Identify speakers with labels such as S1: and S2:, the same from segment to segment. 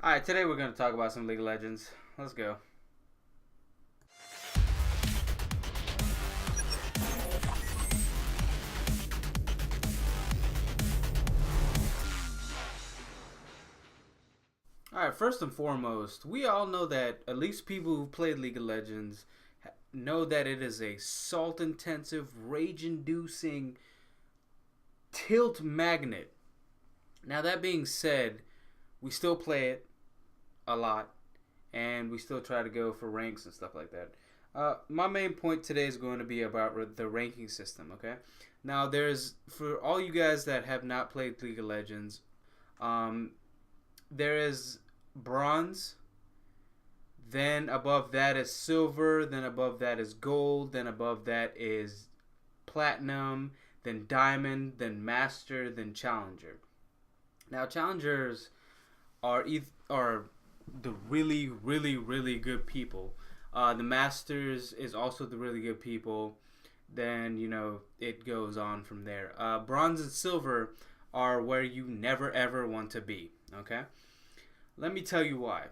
S1: Alright, today we're going to talk about some League of Legends. Let's go. Alright, first and foremost, we all know that at least people who played League of Legends know that it is a salt intensive, rage inducing tilt magnet. Now, that being said, we still play it a lot and we still try to go for ranks and stuff like that. My main point today is going to be about the ranking system, okay? Now, for all you guys that have not played League of Legends, there is bronze, then above that is silver, then above that is gold, then above that is platinum, then diamond, then master, then challenger. Now, challengers are the really, really, really good people. The masters is also the really good people. Then, it goes on from there. Bronze and silver are where you never ever want to be, okay? Let me tell you why.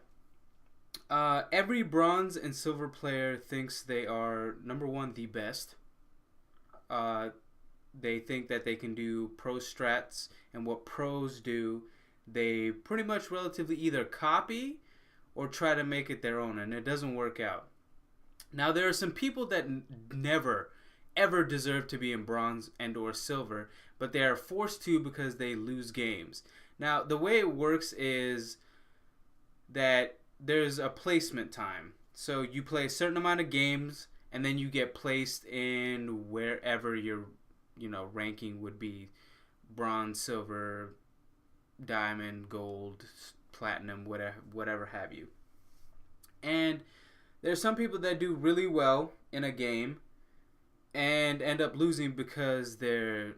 S1: Every bronze and silver player thinks they are, number one, the best. They think that they can do pro strats, and what pros do, they pretty much relatively either copy or try to make it their own, and it doesn't work out. Now, there are some people that never ever deserve to be in bronze and or silver, but they are forced to because they lose games. Now, the way it works is that there's a placement time. So you play a certain amount of games, and then you get placed in wherever your ranking would be: bronze, silver, diamond, gold, platinum, whatever have you. And there's some people that do really well in a game and end up losing because their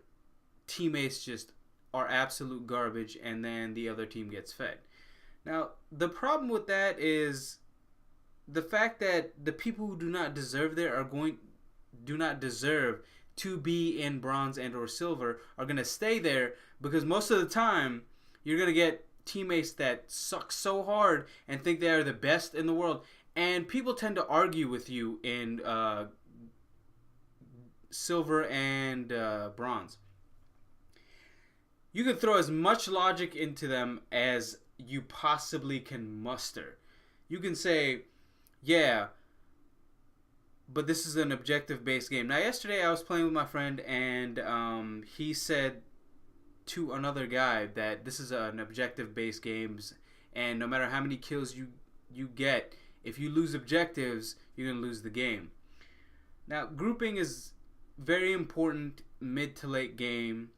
S1: teammates just are absolute garbage, and then the other team gets fed. Now, the problem with that is the fact that the people who do not deserve do not deserve to be in bronze and or silver are going to stay there, because most of the time you're going to get teammates that suck so hard and think they are the best in the world. And people tend to argue with you in silver and bronze. You can throw as much logic into them as you possibly can muster. You can say, yeah, but this is an objective-based game. Now, yesterday I was playing with my friend, and he said to another guy that this is an objective-based game, and no matter how many kills you get, if you lose objectives, you're going to lose the game. Now, grouping is very important mid to late game.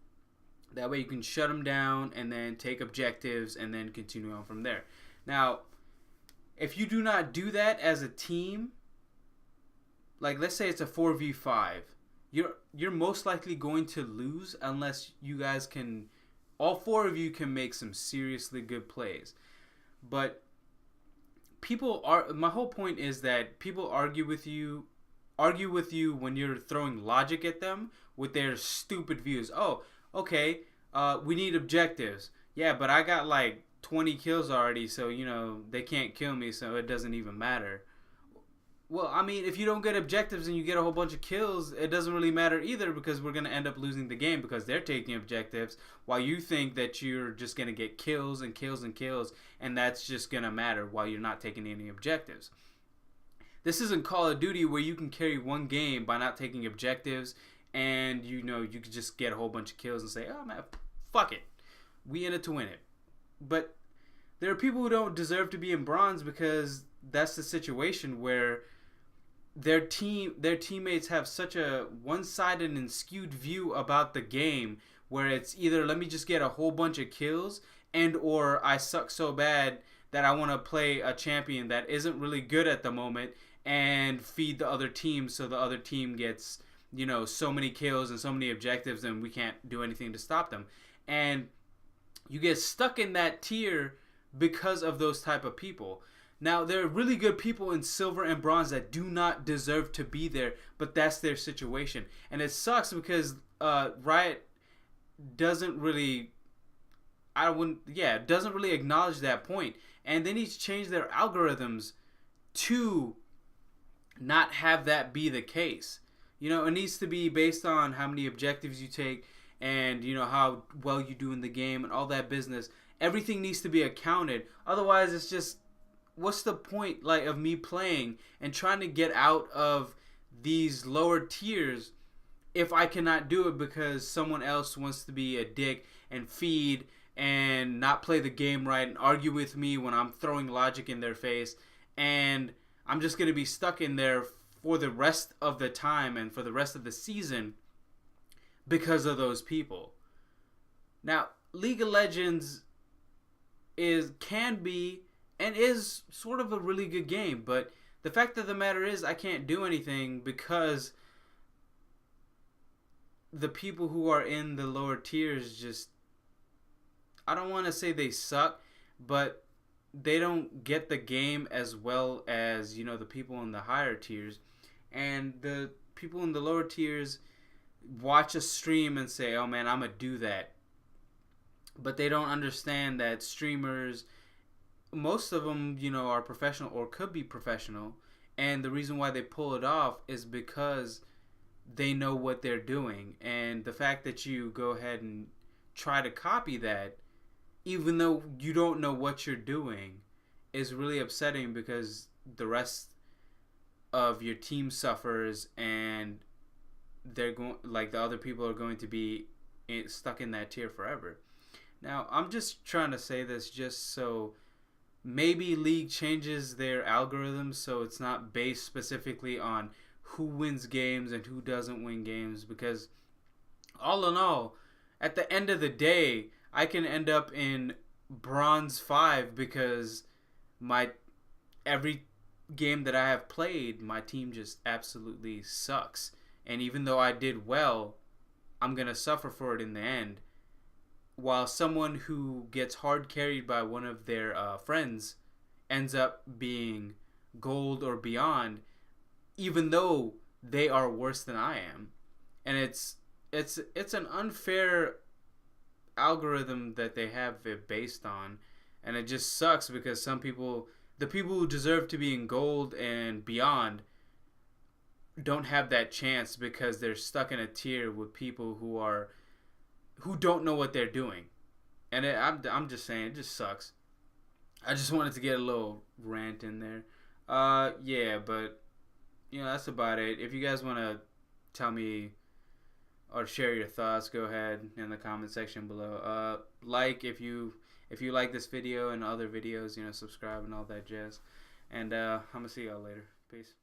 S1: That way you can shut them down and then take objectives and then continue on from there. Now, if you do not do that as a team, like let's say it's a 4v5, you're most likely going to lose unless you guys all four of you can make some seriously good plays. But my whole point is that people argue with you when you're throwing logic at them with their stupid views. Oh, okay, we need objectives. Yeah, but I got like 20 kills already, so they can't kill me, so it doesn't even matter. Well, I mean, if you don't get objectives and you get a whole bunch of kills, it doesn't really matter either, because we're going to end up losing the game because they're taking objectives while you think that you're just going to get kills and kills and kills, and that's just going to matter while you're not taking any objectives. This isn't Call of Duty where you can carry one game by not taking objectives, and you could just get a whole bunch of kills and say, oh man, fuck it, we in it to win it. But there are people who don't deserve to be in bronze because that's the situation where their teammates have such a one-sided and skewed view about the game, where it's either let me just get a whole bunch of kills, and or I suck so bad that I want to play a champion that isn't really good at the moment and feed the other team, so the other team gets so many kills and so many objectives, and we can't do anything to stop them. And you get stuck in that tier because of those type of people. Now, there are really good people in silver and bronze that do not deserve to be there, but that's their situation. And it sucks because Riot doesn't really I wouldn't. Yeah, it doesn't really acknowledge that point, and they need to change their algorithms to not have that be the case. You know, it needs to be based on how many objectives you take and, you know, how well you do in the game and all that business. Everything needs to be accounted. Otherwise, it's just, what's the point, like, of me playing and trying to get out of these lower tiers if I cannot do it because someone else wants to be a dick and feed and not play the game right and argue with me when I'm throwing logic in their face, and I'm just going to be stuck in there for the rest of the time and for the rest of the season because of those people. Now, League of Legends can be and is sort of a really good game, but the fact of the matter is I can't do anything because the people who are in the lower tiers just, I don't want to say they suck, but they don't get the game as well as, you know, the people in the higher tiers. And the people in the lower tiers watch a stream and say, oh man, I'm going to do that. But they don't understand that streamers, most of them, you know, are professional or could be professional. And the reason why they pull it off is because they know what they're doing. And the fact that you go ahead and try to copy that, even though you don't know what you're doing, is really upsetting because the rest of your team suffers and they're going, like, the other people are going to be stuck in that tier forever. Now, I'm just trying to say this just so maybe League changes their algorithm so it's not based specifically on who wins games and who doesn't win games, because all in all, at the end of the day, I can end up in bronze 5 because every game that I have played, my team just absolutely sucks. And even though I did well, I'm going to suffer for it in the end. While someone who gets hard carried by one of their friends ends up being gold or beyond, even though they are worse than I am. And it's an unfair algorithm that they have it based on, and it just sucks because some people, the people who deserve to be in gold and beyond, don't have that chance because they're stuck in a tier with people who don't know what they're doing. And I'm just saying, it just sucks. I just wanted to get a little rant in there. Yeah, but you know, that's about it. If you guys want to tell me or share your thoughts, go ahead in the comment section below. Like if you like this video and other videos, you know, subscribe and all that jazz. And I'm gonna see y'all later. Peace.